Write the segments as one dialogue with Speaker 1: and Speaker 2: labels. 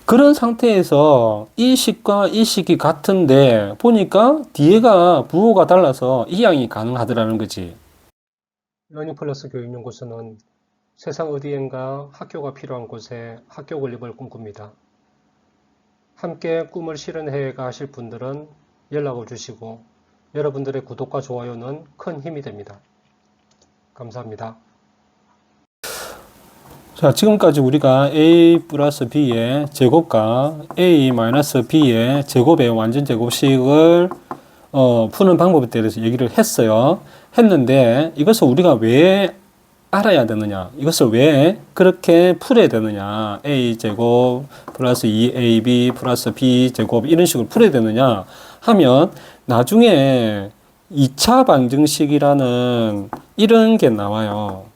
Speaker 1: 그런 상태에서 이 식과 이 식이 같은데 보니까 뒤에가 부호가 달라서 이항이 가능하더라는 거지.
Speaker 2: 러닝플러스 교육연구소는 세상 어디엔가 학교가 필요한 곳에 학교 건립을 꿈꿉니다. 함께 꿈을 실현해 가실 분들은 연락을 주시고 여러분들의 구독과 좋아요는 큰 힘이 됩니다. 감사합니다.
Speaker 1: 자, 지금까지 우리가 a 플러스 b의 제곱과 a 마이너스 b의 제곱의 완전 제곱식을 푸는 방법에 대해서 얘기를 했어요. 했는데 이것을 우리가 왜 알아야 되느냐, 이것을 왜 그렇게 풀어야 되느냐, a제곱 플러스 2ab 플러스 b제곱 이런 식으로 풀어야 되느냐 하면 나중에 2차 방정식이라는 이런 게 나와요.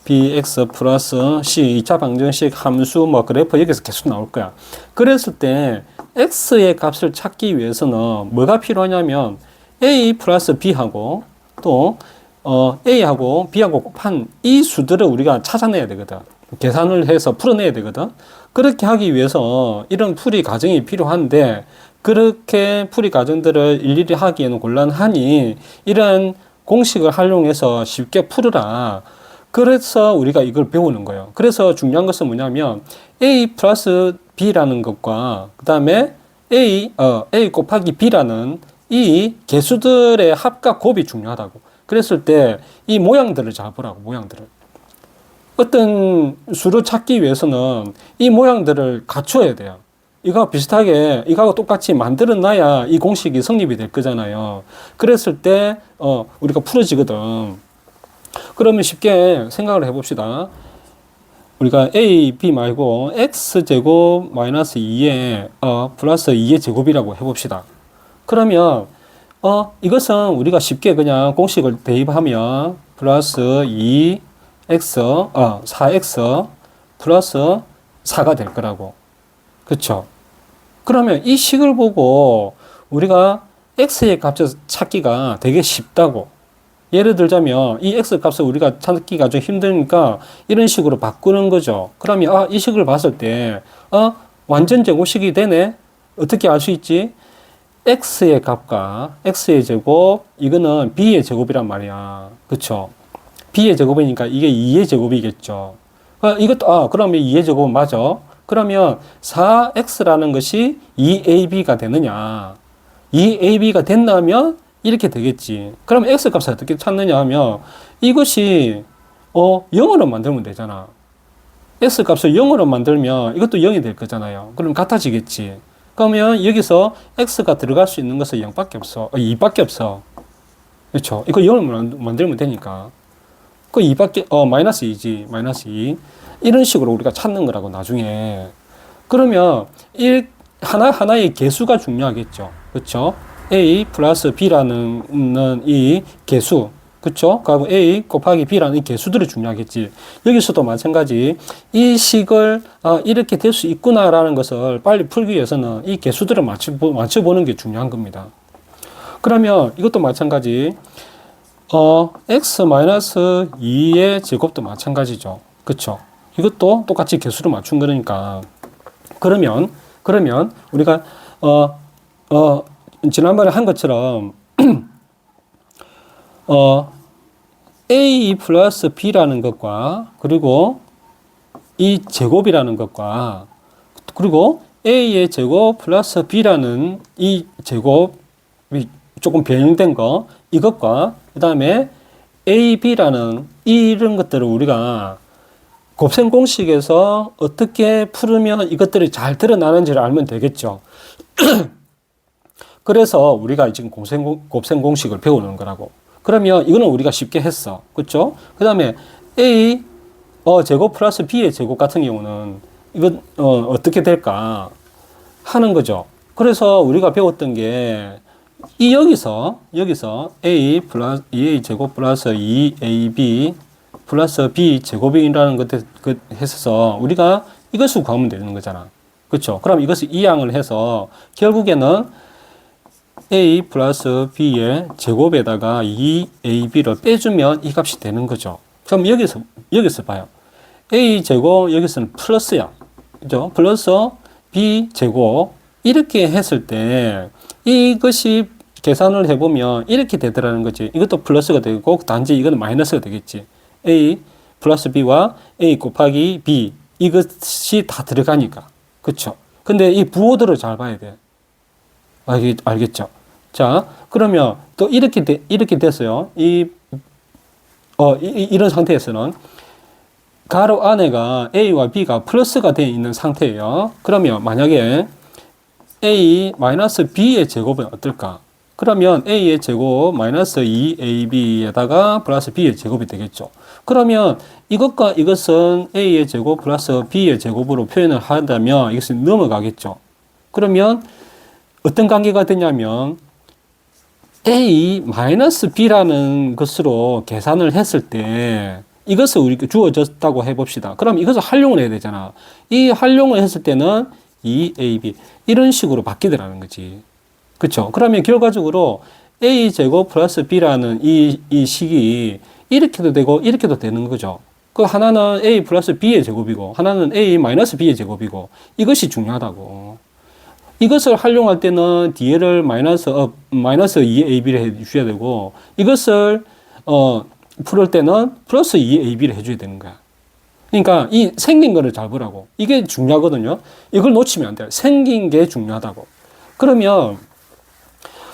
Speaker 1: bx 플러스 c 2차 방정식 함수 뭐 그래프 여기서 계속 나올 거야. 그랬을 때 x의 값을 찾기 위해서는 뭐가 필요하냐면 a 플러스 b하고 또 a하고 b하고 곱한 이 수들을 우리가 찾아내야 되거든. 계산을 해서 풀어내야 되거든. 그렇게 하기 위해서 이런 풀이 과정이 필요한데 그렇게 풀이 과정들을 일일이 하기에는 곤란하니 이런 공식을 활용해서 쉽게 풀으라. 그래서 우리가 이걸 배우는 거예요. 그래서 중요한 것은 뭐냐면 a 플러스 b라는 것과 그 다음에 a 곱하기 b라는 이 개수들의 합과 곱이 중요하다고. 그랬을 때 이 모양들을 잘 보라고. 모양들을 어떤 수를 찾기 위해서는 이 모양들을 갖춰야 돼요. 이거 비슷하게 이거하고 똑같이 만들어 놔야 이 공식이 성립이 될 거잖아요. 그랬을 때 우리가 풀어지거든. 그러면 쉽게 생각을 해봅시다. 우리가 a, b 말고 x제곱 마이너스 2의 플러스 2의 제곱이라고 해봅시다. 그러면 이것은 우리가 쉽게 그냥 공식을 대입하면 플러스 2x 4x 플러스 4가 될 거라고. 그쵸? 그러면 이 식을 보고 우리가 x의 값을 찾기가 되게 쉽다고. 예를 들자면 이 x 값을 우리가 찾기가 좀 힘드니까 이런 식으로 바꾸는 거죠. 그러면 이 식을 봤을 때 완전 제곱식이 되네. 어떻게 알 수 있지? x의 값과 x의 제곱, 이거는 b의 제곱이란 말이야. 그쵸? b의 제곱이니까 이게 2의 제곱이겠죠. 이것도 그러면 2의 제곱은 맞아. 그러면 4x라는 것이 2ab가 되느냐? 2ab가 된다면 이렇게 되겠지. 그럼 x 값을 어떻게 찾느냐 하면 이것이 0으로 만들면 되잖아. x 값을 0으로 만들면 이것도 0이 될 거잖아요. 그럼 같아지겠지. 그러면 여기서 x가 들어갈 수 있는 것은 0밖에 없어. 2밖에 없어. 그렇죠? 이거 0을 만들면 되니까. 그 2밖에 마이너스 2지. 마이너스 2. 이런 식으로 우리가 찾는 거라고 나중에. 그러면 하나의 개수가 중요하겠죠. 그렇죠? a 플러스 b라는 이 개수, 그쵸? 그리고 a 곱하기 b라는 이 개수들이 중요하겠지. 여기서도 마찬가지. 이 식을 이렇게 될 수 있구나라는 것을 빨리 풀기 위해서는 이 개수들을 맞춰보는 게 중요한 겁니다. 그러면 이것도 마찬가지. x-2의 제곱도 마찬가지죠. 그쵸? 이것도 똑같이 개수를 맞춘 거니까. 그러면 우리가 지난번에 한 것처럼 a 플러스 b라는 것과 그리고 이 제곱이라는 것과 그리고 a의 제곱 플러스 b라는 이 제곱이 조금 변형된 거 이것과 그 다음에 ab라는 이런 것들을 우리가 곱셈 공식에서 어떻게 풀으면 이것들이 잘 드러나는지를 알면 되겠죠. 그래서 우리가 지금 곱셈 공식을 배우는 거라고. 그러면 이거는 우리가 쉽게 했어. 그쵸? 그 다음에 a 제곱 플러스 b의 제곱 같은 경우는 이건 어떻게 될까 하는 거죠. 그래서 우리가 배웠던 게 여기서 a 플러스 2a 제곱 플러스 2ab 플러스 b 제곱이라는 것 했어서 우리가 이것을 구하면 되는 거잖아. 그렇죠? 그럼 이것을 이항을 해서 결국에는 a 플러스 b의 제곱에다가 2ab를 빼주면 이 값이 되는 거죠. 그럼 여기서 봐요. a 제곱 여기서는 플러스야. 그죠? 플러스 B 제곱 이렇게 했을 때 이것이 계산을 해보면 이렇게 되더라는 거지. 이것도 플러스가 되고 단지 이거는 마이너스가 되겠지. A 플러스 B와 A 곱하기 B 이것이 다 들어가니까. 그쵸? 근데 이 부호들을 잘 봐야 돼. 알겠죠? 자, 그러면 또 이렇게 됐어요. 이런 상태에서는 가로 안에가 A와 B가 플러스가 되어 있는 상태예요. 그러면 만약에 A 마이너스 B의 제곱은 어떨까? 그러면 A의 제곱 마이너스 2AB에다가 플러스 B의 제곱이 되겠죠. 그러면 이것과 이것은 A의 제곱 플러스 B의 제곱으로 표현을 한다면 이것은 넘어가겠죠. 그러면 어떤 관계가 되냐면 A 마이너스 B라는 것으로 계산을 했을 때 이것을 우리가 주어졌다고 해봅시다. 그럼 이것을 활용을 해야 되잖아. 이 활용을 했을 때는 2AB 이런 식으로 바뀌더라는 거지. 그쵸? 그러면 결과적으로 A 제곱 플러스 B라는 이 식이 이렇게도 되고 이렇게도 되는 거죠. 그 하나는 A 플러스 B의 제곱이고 하나는 A 마이너스 B의 제곱이고 이것이 중요하다고. 이것을 활용할 때는 뒤에를 마이너스 2AB를 해주셔야 되고 이것을 풀을 때는 플러스 2AB를 해줘야 되는 거야. 그러니까 이 생긴 거를 잘 보라고. 이게 중요하거든요. 이걸 놓치면 안 돼요. 생긴 게 중요하다고. 그러면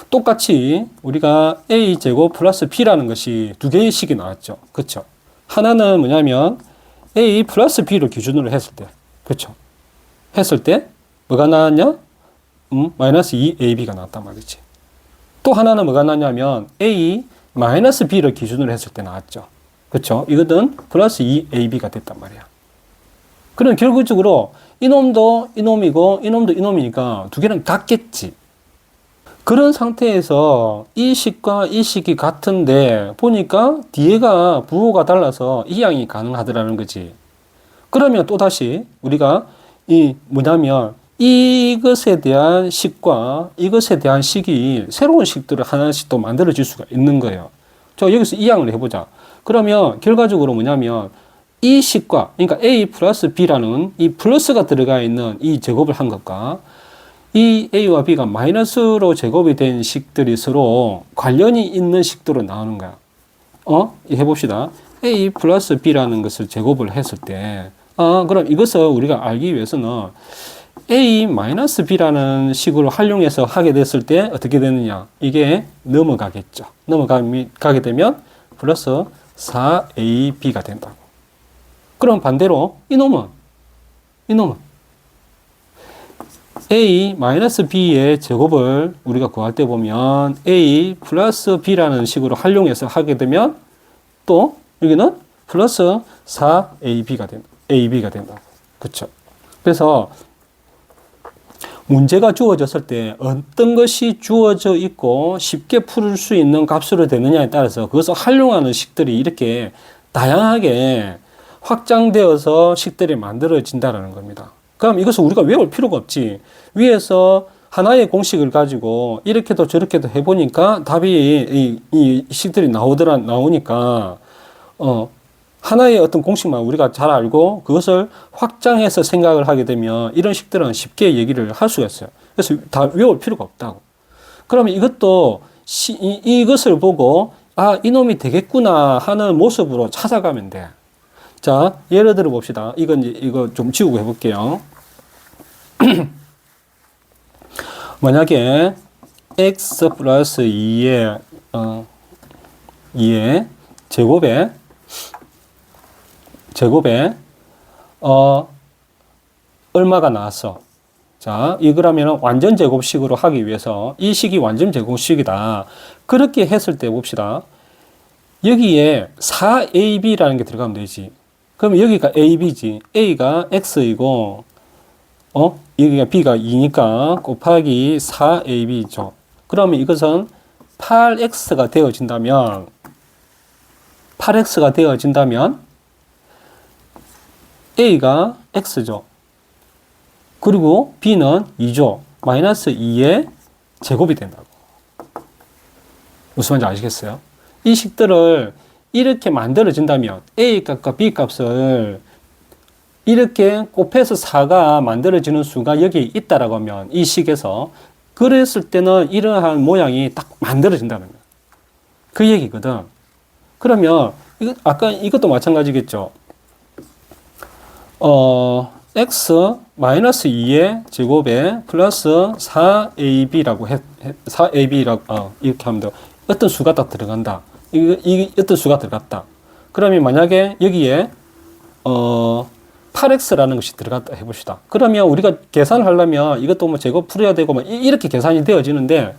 Speaker 1: 똑같이 우리가 A제곱 플러스 B라는 것이 두 개의 식이 나왔죠. 그쵸? 하나는 뭐냐면 A 플러스 B를 기준으로 했을 때. 그쵸? 했을 때 뭐가 나왔냐? 마이너스 2AB가 나왔단 말이지. 또 하나는 뭐가 나왔냐면 A 마이너스 B를 기준으로 했을 때 나왔죠. 그쵸? 이거는 플러스 2AB가 됐단 말이야. 그럼 결국적으로 이놈도 이놈이고 이놈도 이놈이니까 두 개는 같겠지. 그런 상태에서 이 식과 이 식이 같은데 보니까 뒤에가 부호가 달라서 이항이 가능하더라는 거지. 그러면 또다시 우리가 뭐냐면 이것에 대한 식과 이것에 대한 식이 새로운 식들을 하나씩 또 만들어질 수가 있는 거예요. 저 여기서 이항을 해보자. 그러면 결과적으로 뭐냐면 이 식과 그러니까 A 플러스 B라는 이 플러스가 들어가 있는 이 제곱을 한 것과 이 A와 B가 마이너스로 제곱이 된 식들이 서로 관련이 있는 식도로 나오는 거야. 해봅시다. A 플러스 B라는 것을 제곱을 했을 때, 그럼 이것을 우리가 알기 위해서는 A 마이너스 B라는 식으로 활용해서 하게 됐을 때 어떻게 되느냐. 이게 넘어가겠죠. 넘어가게 되면 플러스 4AB가 된다고. 그럼 반대로 이놈은 A 마이너스 B의 제곱을 우리가 구할 때 보면 A 플러스 B라는 식으로 활용해서 하게 되면 또 여기는 플러스 4AB가 된다고. 그쵸? 그래서 문제가 주어졌을 때 어떤 것이 주어져 있고 쉽게 풀 수 있는 값으로 되느냐에 따라서 그것을 활용하는 식들이 이렇게 다양하게 확장되어서 식들이 만들어진다는 겁니다. 그럼 이것을 우리가 외울 필요가 없지. 위에서 하나의 공식을 가지고 이렇게도 저렇게도 해보니까 답이 이 식들이 나오니까 하나의 어떤 공식만 우리가 잘 알고 그것을 확장해서 생각을 하게 되면 이런 식들은 쉽게 얘기를 할 수가 있어요. 그래서 다 외울 필요가 없다고. 그러면 이것도 이것을 보고 이놈이 되겠구나 하는 모습으로 찾아가면 돼. 자, 예를 들어 봅시다. 이거 좀 지우고 해볼게요. 만약에 x 플러스 2의 제곱에 얼마가 나왔어? 자, 이거라면 완전 제곱식으로 하기 위해서 이 식이 완전 제곱식이다. 그렇게 했을 때 봅시다. 여기에 4AB라는 게 들어가면 되지. 그럼 여기가 AB지. A가 X이고, 여기가 B가 2니까 곱하기 4AB죠. 그러면 이것은 8X가 되어진다면, A가 X죠. 그리고 B는 2죠. 마이너스 2의 제곱이 된다고. 무슨 말인지 아시겠어요? 이 식들을 이렇게 만들어진다면 A 값과 B 값을 이렇게 곱해서 4가 만들어지는 수가 여기 있다라고 하면 이 식에서 그랬을 때는 이러한 모양이 딱 만들어진다는 거예요. 그 얘기거든. 그러면 아까 이것도 마찬가지겠죠. x-2의 제곱에 플러스 4ab라고 4ab라고 이렇게 하면 돼요. 어떤 수가 딱 들어간다. 이 어떤 수가 들어갔다. 그러면 만약에 여기에 8x라는 것이 들어갔다 해봅시다. 그러면 우리가 계산을 하려면 이것도 뭐 제곱 풀어야 되고 뭐 이렇게 계산이 되어지는데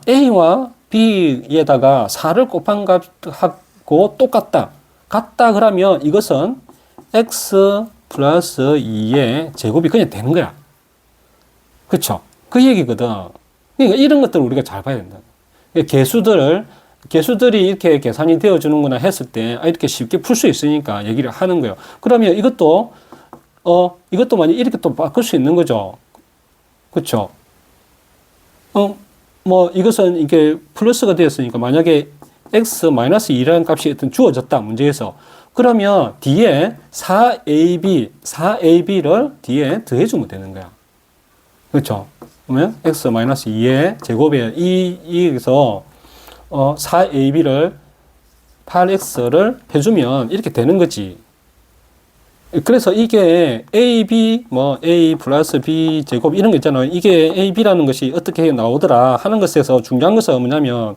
Speaker 1: a와 b에다가 4를 곱한 값하고 똑같다. 같다 그러면 이것은 x 플러스 2의 제곱이 그냥 되는 거야. 그쵸? 그 얘기거든. 그러니까 이런 것들을 우리가 잘 봐야 된다. 개수들이 이렇게 계산이 되어주는구나 했을 때, 이렇게 쉽게 풀 수 있으니까 얘기를 하는 거예요. 그러면 이것도 만약 이렇게 또 바꿀 수 있는 거죠. 그쵸? 뭐, 이것은 이게 플러스가 되었으니까 만약에 x-2라는 값이 어떤 주어졌다, 문제에서. 그러면 뒤에 4ab를 뒤에 더해주면 되는 거야. 그렇죠? 그러면 x-2의 제곱에 여기서 4ab를 8x를 해주면 이렇게 되는 거지. 그래서 이게 ab a 플러스 b 제곱 이런 거 있잖아요. 이게 ab라는 것이 어떻게 나오더라 하는 것에서 중요한 것은 뭐냐면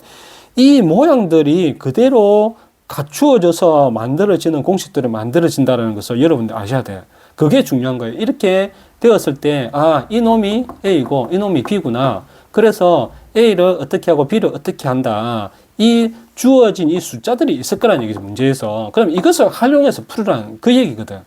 Speaker 1: 이 모양들이 그대로 갖추어져서 만들어지는 공식들이 만들어진다는 것을 여러분들 아셔야 돼요. 그게 중요한 거예요. 이렇게 되었을 때, 이놈이 A고, 이놈이 B구나. 그래서 A를 어떻게 하고 B를 어떻게 한다. 이 주어진 이 숫자들이 있을 거라는 얘기죠, 문제에서. 그럼 이것을 활용해서 풀으라는 그 얘기거든.